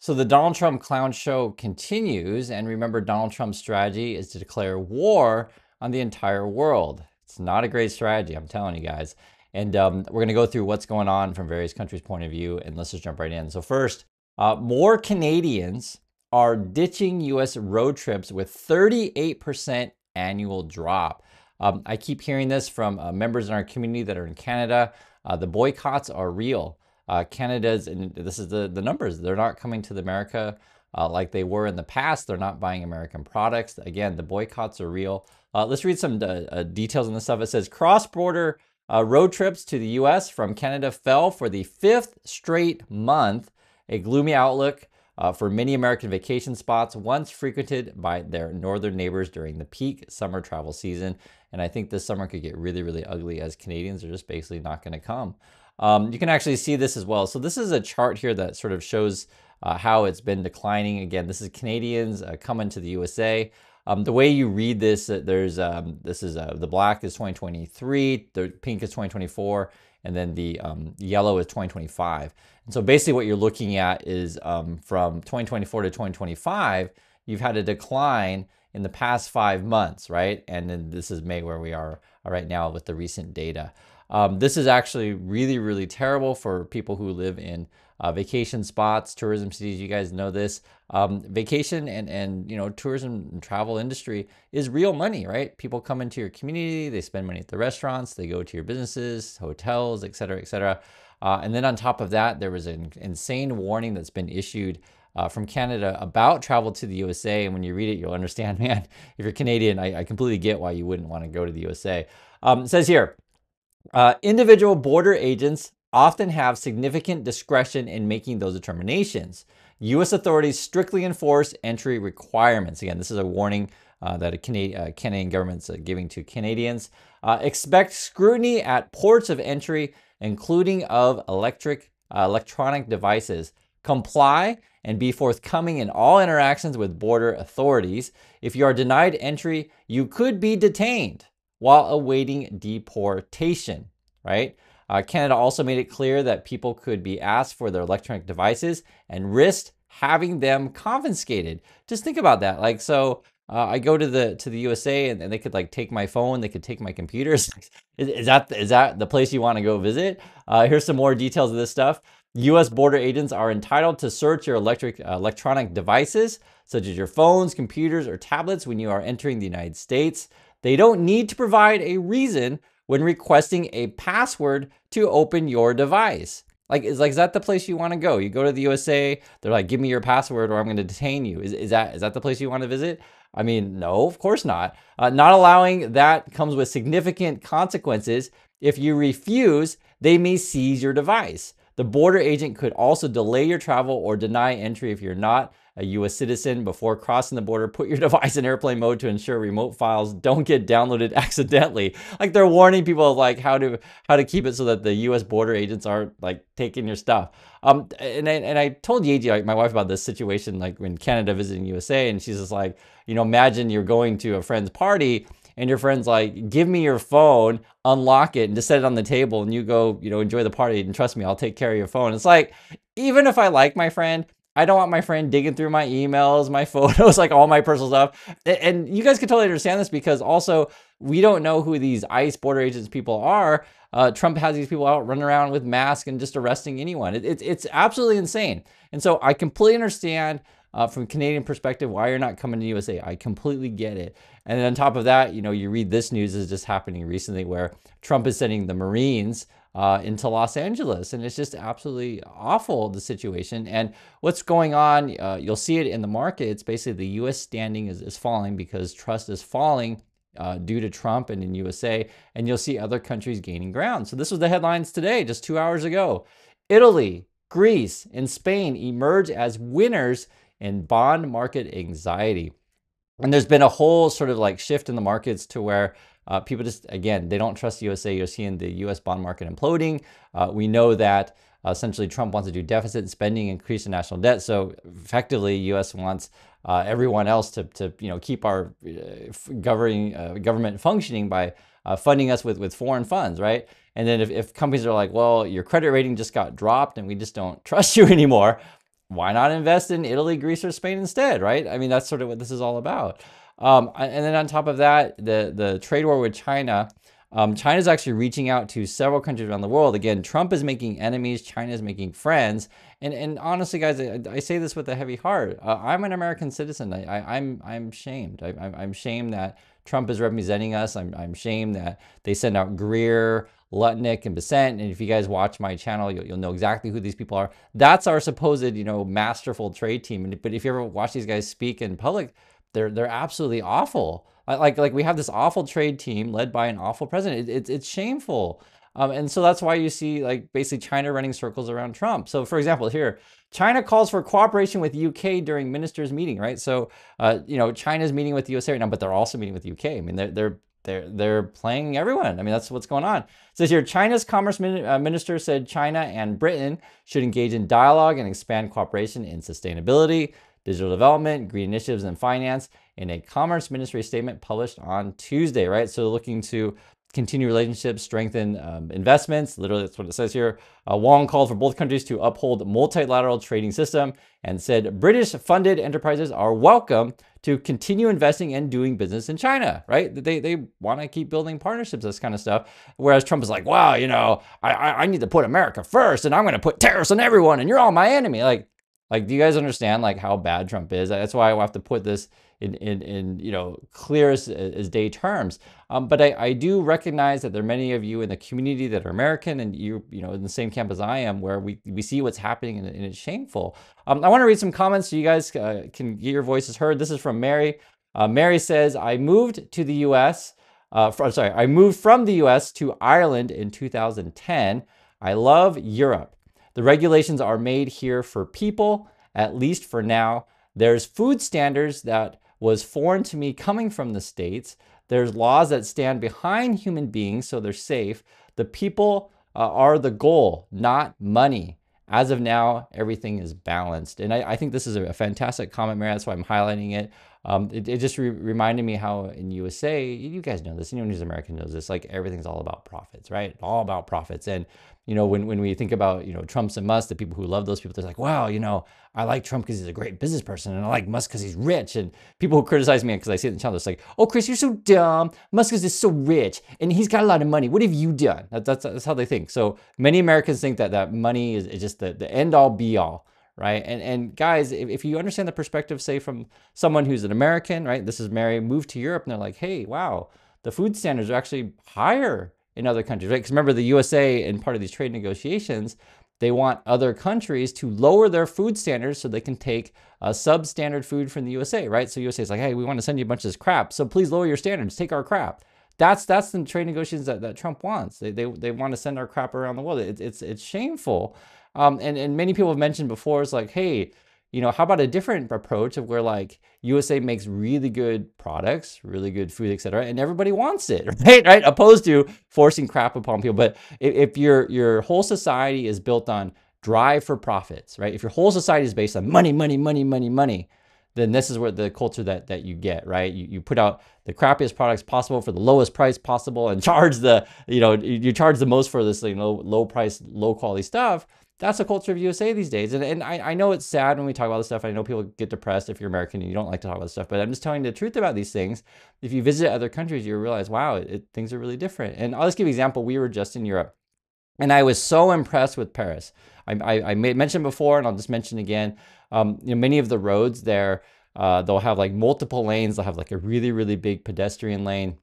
So the Donald Trump clown show continues, and remember, Donald Trump's strategy is to declare war on the entire world. It's not a great strategy, I'm telling you guys. And we're going to go through what's going on from various countries' point of view, and let's just jump right in. So first, more Canadians are ditching U.S. road trips with 38% annual drop. I keep hearing this from members in our community that are in Canada. The boycotts are real. Canada's, and this is the numbers, they're not coming to America like they were in the past. They're not buying American products. Again, the boycotts are real. Let's read some details on this stuff. It says cross-border road trips to the U.S. from Canada fell for the 5th straight month, a gloomy outlook for many American vacation spots once frequented by their northern neighbors during the peak summer travel season. And I think this summer could get really, really ugly as Canadians are just basically not going to come. You can actually see this as well. So this is a chart here that sort of shows how it's been declining. Again, this is Canadians coming to the USA. The way you read this, there's the black is 2023, the pink is 2024, and then the yellow is 2025. And so basically what you're looking at is from 2024 to 2025, you've had a decline in the past 5 months, right? And then this is May, where we are right now with the recent data. This is actually really, really terrible for people who live in vacation spots, tourism cities. You guys know this. Vacation and tourism and travel industry is real money, right? People come into your community, they spend money at the restaurants, they go to your businesses, hotels, et cetera, et cetera. And then on top of that, there was an insane warning that's been issued from Canada about travel to the USA. And when you read it, you'll understand, man, if you're Canadian, I completely get why you wouldn't want to go to the USA. It says here, individual border agents often have significant discretion in making those determinations. U.S. authorities strictly enforce entry requirements. Again, this is a warning that a Canadian government's giving to Canadians. Expect scrutiny at ports of entry, including of electronic devices. Comply and be forthcoming in all interactions with border authorities. If you are denied entry, you could be detained while awaiting deportation, right? Canada also made it clear that people could be asked for their electronic devices and risked having them confiscated. Just think about that. Like, so I go to the USA and they could like take my phone, they could take my computers. Is that the place you want to go visit? Here's some more details of this stuff. U.S. border agents are entitled to search your electronic devices, such as your phones, computers, or tablets when you are entering the United States. They don't need to provide a reason when requesting a password to open your device. Is that the place you want to go? You go to the USA, they're like, give me your password or I'm going to detain you. Is that the place you want to visit? I mean, no, of course not. Not allowing that comes with significant consequences. If you refuse, they may seize your device. The border agent could also delay your travel or deny entry if you're not a U.S. citizen. Before crossing the border, put your device in airplane mode to ensure remote files don't get downloaded accidentally. Like, they're warning people of like how to keep it so that the U.S. border agents aren't like taking your stuff. And I told Yeji, like, my wife, about this situation, like when Canada visiting USA, and she's just like, imagine you're going to a friend's party and your friend's like, give me your phone, unlock it, and just set it on the table, and you go, enjoy the party, and trust me, I'll take care of your phone. It's like, even if I like my friend, I don't want my friend digging through my emails, my photos, like all my personal stuff. And you guys can totally understand this because also we don't know who these ICE border agents people are. Trump has these people out running around with masks and just arresting anyone. It's absolutely insane. And so I completely understand from a Canadian perspective why you're not coming to USA. I completely get it. And then on top of that, you read this news is just happening recently where Trump is sending the Marines into Los Angeles. And it's just absolutely awful, the situation. And what's going on, you'll see it in the market. It's basically the U.S. standing is falling because trust is falling due to Trump and in USA. And you'll see other countries gaining ground. So this was the headlines today, just 2 hours ago. Italy, Greece, and Spain emerge as winners in bond market anxiety. And there's been a whole sort of like shift in the markets to where people just, again, they don't trust the USA. You're seeing the US bond market imploding. We know that essentially Trump wants to do deficit spending, increase the national debt. So effectively, US wants everyone else to keep our government functioning by funding us with foreign funds, right? And then if companies are like, well, your credit rating just got dropped and we just don't trust you anymore, why not invest in Italy, Greece, or Spain instead, right? I mean, that's sort of what this is all about. And then on top of that, the trade war with China, China's actually reaching out to several countries around the world. Again, Trump is making enemies, China is making friends. And honestly, guys, I say this with a heavy heart. I'm an American citizen. I'm shamed. I'm shamed that Trump is representing us. I'm shamed that they send out Greer, Lutnick, and Besant. And if you guys watch my channel, you'll know exactly who these people are. That's our supposed, masterful trade team. But if you ever watch these guys speak in public, they're absolutely awful. Like we have this awful trade team led by an awful president. It's shameful. And so that's why you see like basically China running circles around Trump. So for example, here, China calls for cooperation with UK during ministers' meeting, right? So, China's meeting with the USA right now, but they're also meeting with the UK. I mean, they're playing everyone. I mean, that's what's going on. It says here, China's commerce minister said China and Britain should engage in dialogue and expand cooperation in sustainability, digital development, green initiatives, and finance in a commerce ministry statement published on Tuesday, right? So looking to continue relationships, strengthen investments. Literally, that's what it says here. Wong called for both countries to uphold multilateral trading system and said British-funded enterprises are welcome to continue investing and doing business in China, right? They want to keep building partnerships, this kind of stuff. Whereas Trump is like, wow, I need to put America first, and I'm going to put tariffs on everyone, and you're all my enemy. Like, do you guys understand like how bad Trump is? That's why I have to put this in clear as day terms. But I do recognize that there are many of you in the community that are American, and you in the same camp as I am, where we see what's happening and it's shameful. I want to read some comments so you guys can get your voices heard. This is from Mary. Mary says, I moved to the U.S. I moved from the U.S. to Ireland in 2010. I love Europe. The regulations are made here for people, at least for now. There's food standards that was foreign to me coming from the States. There's laws that stand behind human beings so they're safe. The people are the goal, not money. As of now, everything is balanced. And I think this is a fantastic comment, Mary. That's why I'm highlighting it. It just reminded me how in USA, you guys know this, anyone who's American knows this, like everything's all about profits, right? All about profits. And, when we think about, Trump's and Musk, the people who love those people, they're like, wow, I like Trump because he's a great business person, and I like Musk because he's rich. And people who criticize me because I see it in the channel, it's like, oh, Chris, you're so dumb. Musk is just so rich, and he's got a lot of money. What have you done? That's how they think. So many Americans think that money is just the end all be all. Right. And guys, if you understand the perspective, say from someone who's an American, right? This is Mary, moved to Europe, and they're like, hey, wow, the food standards are actually higher in other countries, right? Because remember, the USA, in part of these trade negotiations, they want other countries to lower their food standards so they can take substandard food from the USA, right? So USA is like, hey, we want to send you a bunch of this crap, so please lower your standards, take our crap. That's the trade negotiations that Trump wants. They want to send our crap around the world. It's shameful. And many people have mentioned before, it's like, hey, how about a different approach of where like USA makes really good products, really good food, etc., and everybody wants it, right? Opposed to forcing crap upon people. But if your whole society is built on drive for profits, right? If your whole society is based on money, money, money, money, money, then this is where the culture that you get, right? You put out the crappiest products possible for the lowest price possible and charge you charge the most for this low price, low quality stuff. That's the culture of USA these days. And I know it's sad when we talk about this stuff. I know people get depressed if you're American and you don't like to talk about this stuff, but I'm just telling you the truth about these things. If you visit other countries, you realize, wow, things are really different. And I'll just give you an example. We were just in Europe, and I was so impressed with Paris. I mentioned before, and I'll just mention again, many of the roads there, they'll have like multiple lanes. They'll have like a really, really big pedestrian lane.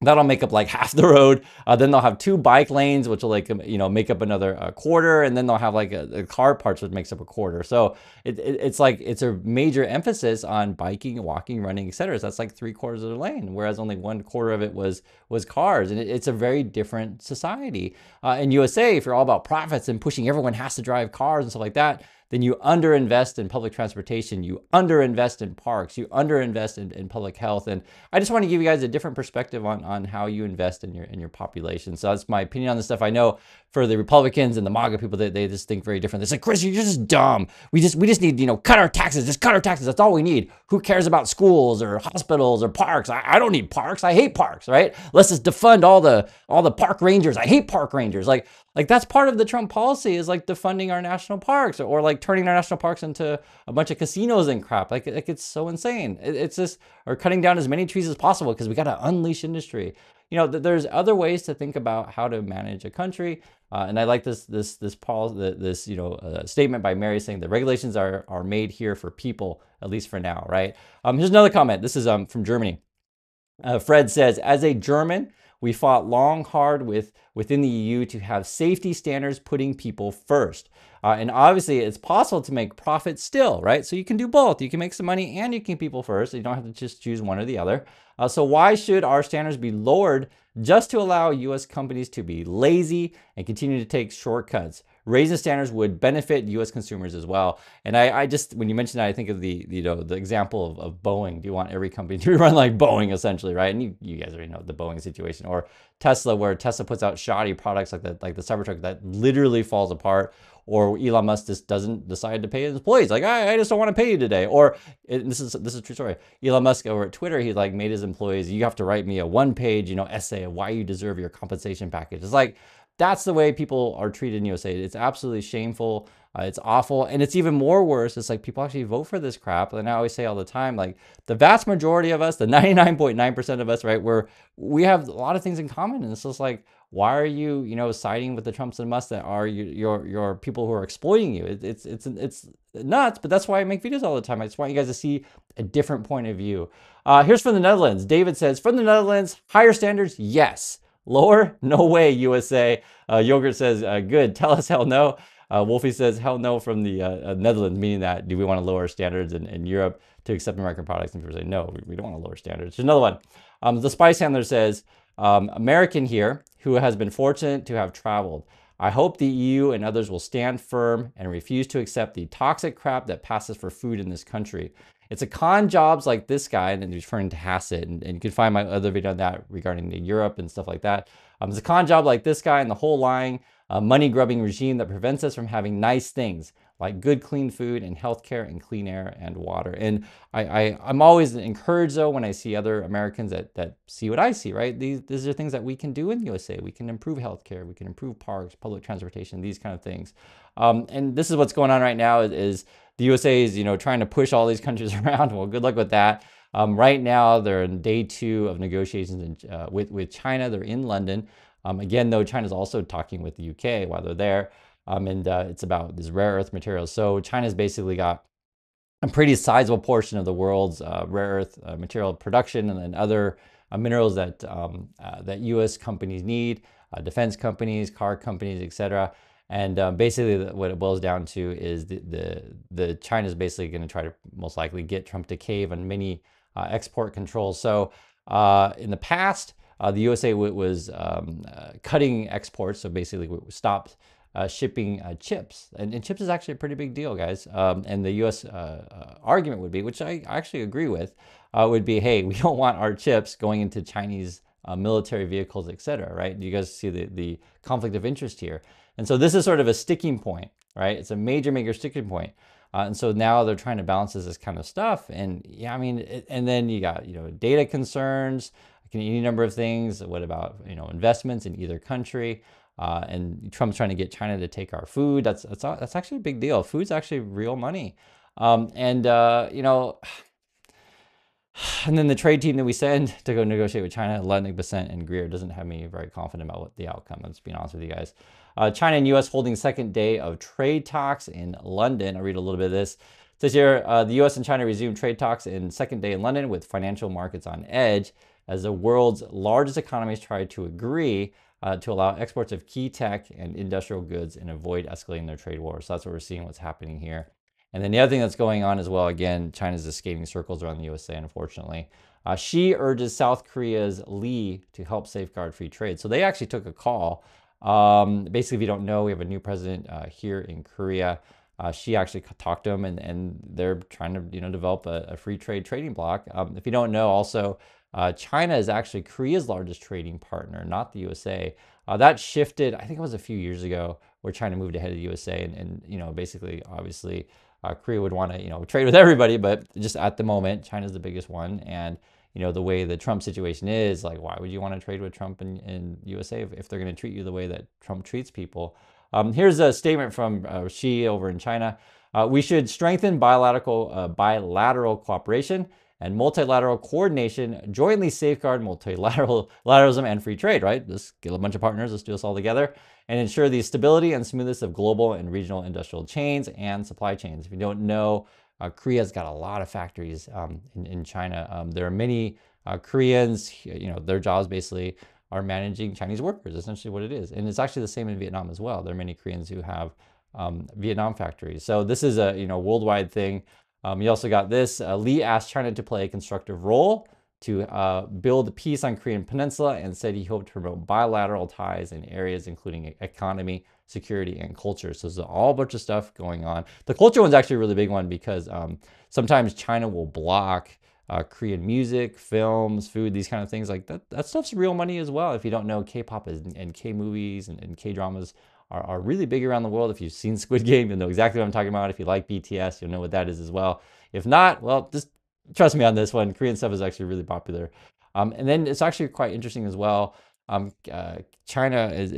That'll make up like half the road. Then they'll have 2 bike lanes, which will like, make up another quarter. And then they'll have like a car parts, which makes up a quarter. So it's like, it's a major emphasis on biking, walking, running, etc. So that's like 3/4 of the lane, whereas only 1/4 of it was cars. And it's a very different society. In USA, if you're all about profits and pushing everyone has to drive cars and stuff like that, then you underinvest in public transportation, you underinvest in parks, you underinvest in public health. And I just want to give you guys a different perspective on how you invest in your population. So that's my opinion on this stuff. I know for the Republicans and the MAGA people, they just think very different. They say, Chris, you're just dumb. We just need, cut our taxes, just cut our taxes. That's all we need. Who cares about schools or hospitals or parks? I don't need parks. I hate parks, right? Let's just defund all the park rangers. I hate park rangers. Like, Like that's part of the Trump policy is like defunding our national parks or like turning our national parks into a bunch of casinos and crap. Like it's so insane. It's just, or cutting down as many trees as possible because we got to unleash industry. You know, there's other ways to think about how to manage a country. And I like this statement by Mary saying the regulations are made here for people, at least for now, right? Here's another comment. This is from Germany. Fred says, as a German, we fought long, hard within the EU to have safety standards putting people first. And obviously, it's possible to make profit still, right? So you can do both. You can make some money and you can keep people first. You don't have to just choose one or the other. So why should our standards be lowered just to allow U.S. companies to be lazy and continue to take shortcuts? Raising standards would benefit U.S. consumers as well. And I just, when you mentioned that, I think of the example of Boeing. Do you want every company to run like Boeing, essentially, right? And you guys already know the Boeing situation. Or Tesla, where Tesla puts out shoddy products like the Cybertruck that literally falls apart. Or Elon Musk just doesn't decide to pay his employees. Like, I just don't want to pay you today. Or this is a true story. Elon Musk over at Twitter, he like made his employees, you have to write me a 1-page, essay of why you deserve your compensation package. It's like, that's the way people are treated in USA. It's absolutely shameful. It's awful. And it's even more worse. It's like people actually vote for this crap. And I always say all the time, like the vast majority of us, the 99.9% of us, right, we have a lot of things in common. And it's just like, why are you, siding with the Trumps and Musks that are your people who are exploiting you? It's nuts, but that's why I make videos all the time. I just want you guys to see a different point of view. Here's from the Netherlands. David says, from the Netherlands, higher standards, yes. Lower? No way, USA. Yogurt says, good. Tell us hell no. Wolfie says, hell no from the Netherlands, meaning that do we want to lower standards in Europe to accept American products? And people say, no, we don't want to lower standards. There's another one. The Spice Handler says, American here who has been fortunate to have traveled. I hope the EU and others will stand firm and refuse to accept the toxic crap that passes for food in this country. It's a con jobs like this guy, and he's referring to Hassett, and you can find my other video on that regarding the Europe and stuff like that. It's a con job like this guy and the whole lying, money-grubbing regime that prevents us from having nice things like good, clean food and healthcare and clean air and water. And I'm always encouraged, though, when I see other Americans that see what I see, right? These are things that we can do in the USA. We can improve healthcare. We can improve parks, public transportation, these kind of things. And this is what's going on right now is the USA is, trying to push all these countries around. Well, good luck with that. Right now, they're in day 2 of negotiations with China. They're in London. Again, though, China's also talking with the UK while they're there. And it's about these rare earth materials. So China's basically got a pretty sizable portion of the world's rare earth material production and then other minerals that U.S. companies need, defense companies, car companies, etc. And basically what it boils down to is the China's basically going to try to most likely get Trump to cave on many export controls. So in the past, the USA was cutting exports, so basically stopped shipping chips. And chips is actually a pretty big deal, guys. And the U.S. Argument would be, which I actually agree with, would be, hey, we don't want our chips going into Chinese military vehicles, etc. Right? You guys see the conflict of interest here. And so this is sort of a sticking point, right? It's a major sticking point. And so now they're trying to balance this kind of stuff. And yeah, I mean, and then you got, data concerns, any number of things. What about, investments in either country? And Trump's trying to get China to take our food. That's actually a big deal. Food's actually real money. And then the trade team that we send to go negotiate with China, Ludwig, Besant, and Greer doesn't have me very confident about what the outcome. Let's be honest with you guys. China and U.S. holding second day of trade talks in London. I'll read a little bit of this. It says here, the U.S. and China resumed trade talks in second day in London with financial markets on edge as the world's largest economies tried to agree to allow exports of key tech and industrial goods and avoid escalating their trade wars. So that's what we're seeing, what's happening here. And then the other thing that's going on as well, again, China's just skating circles around the USA, unfortunately. Xi urges South Korea's Lee to help safeguard free trade. So they actually took a call. Basically, if you don't know, we have a new president here in Korea. Xi actually talked to him, and they're trying to develop a free trade trading bloc. If you don't know, also, China is actually Korea's largest trading partner, not the USA. That shifted, I think it was a few years ago, where China moved ahead of the USA, and basically, obviously, Korea would want to trade with everybody, but just at the moment, China's the biggest one, and the way the Trump situation is, like, why would you want to trade with Trump in USA if they're going to treat you the way that Trump treats people? Here's a statement from Xi over in China. We should strengthen bilateral cooperation and multilateral coordination, jointly safeguard multilateralism and free trade, right? Let's get a bunch of partners, let's do this all together, and ensure the stability and smoothness of global and regional industrial chains and supply chains. If you don't know, Korea's got a lot of factories in China. There are many Koreans, their jobs basically are managing Chinese workers, essentially what it is. And it's actually the same in Vietnam as well. There are many Koreans who have Vietnam factories. So this is a worldwide thing. You also got this. Lee asked China to play a constructive role to build peace on Korean Peninsula and said he hoped to promote bilateral ties in areas including economy, security, and culture. So there's a whole bunch of stuff going on. The culture one's actually a really big one because sometimes China will block Korean music, films, food, these kind of things. Like that stuff's real money as well. If you don't know, K-pop and K-movies and K-dramas are really big around the world. If you've seen Squid Game, you'll know exactly what I'm talking about. If you like BTS, you'll know what that is as well. If not, well, just trust me on this one. Korean stuff is actually really popular. And then it's actually quite interesting as well. China is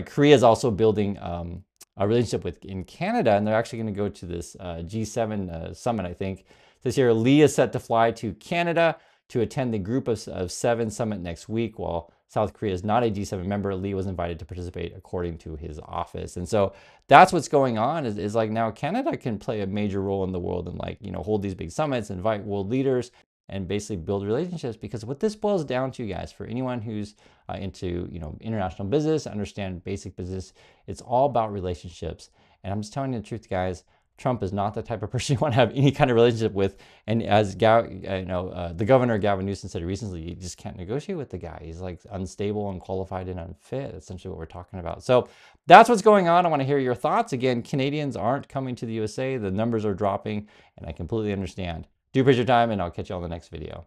Korea is also building a relationship in Canada, and they're actually going to go to this G7 summit, I think. This year, Lee is set to fly to Canada to attend the Group of Seven summit next week. While South Korea is not a G7 member, Lee was invited to participate according to his office. And so that's what's going on is like now Canada can play a major role in the world and hold these big summits, invite world leaders, and basically build relationships. Because what this boils down to, guys, for anyone who's into international business, understand basic business, it's all about relationships. And I'm just telling you the truth, guys. Trump is not the type of person you want to have any kind of relationship with. And as the governor Gavin Newsom said recently, you just can't negotiate with the guy. He's like unstable, unqualified, and unfit. Essentially what we're talking about. So that's what's going on. I want to hear your thoughts. Again, Canadians aren't coming to the USA. The numbers are dropping, and I completely understand. Do appreciate your time, and I'll catch you on the next video.